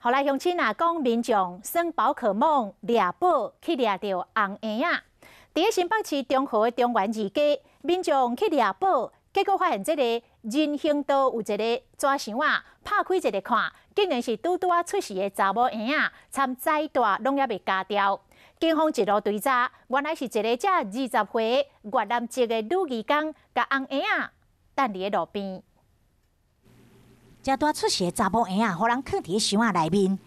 后来乡亲讲民众耍宝可梦掠宝去掠到红婴仔。伫新北市中和的中原二街，民众去掠宝，结果发现这个人行道有一个纸箱啊，拍开一个看，竟然是拄啊出世的查某婴仔，参载大拢也未加掉。警方一路追查，原来是一个才20岁越南籍的女义工，甲红婴仔等伫路边。才大出世的查某婴仔，互人藏伫箱仔内面，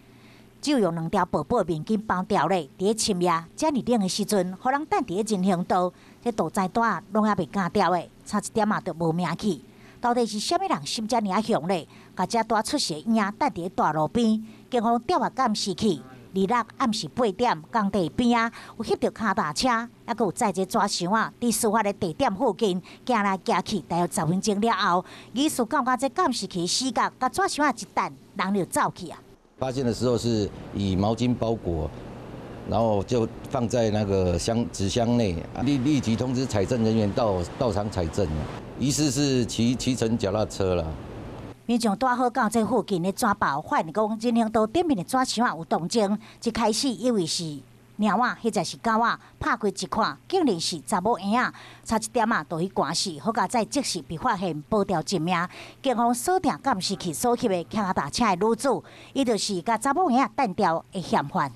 只有用2条薄薄面巾包掉咧。伫深夜遮尔冷的时阵，互人等伫人行道，这大仔大拢也未干掉的，差一点就无命去。到底是啥物人心遮尔凶咧？甲遮大出世的婴仔等伫大路边，警方调查监视器，26暗时8点，工地边啊有翕到脚踏车，还佫有载这纸箱仔伫事发的地点附近行来行去，大约10分钟了后，疑似感觉这监视器死角，甲纸箱仔一弹，人就走去啊。发现的时候是以毛巾包裹，然后就放在那个纸箱内，立即通知采证人员到场采证。疑似是骑乘脚踏车啦。民众拄好到这附近的纸包，发现讲人行道顶面的纸箱仔有动静，一开始以为是猫仔或者是狗仔，拍开一看，竟然是查某婴仔，差一点就去关死，好佳在即时被发现，保掉一命。警方锁定监视器所翕的脚踏车的女子，伊就是甲查某婴仔弹掉的嫌犯。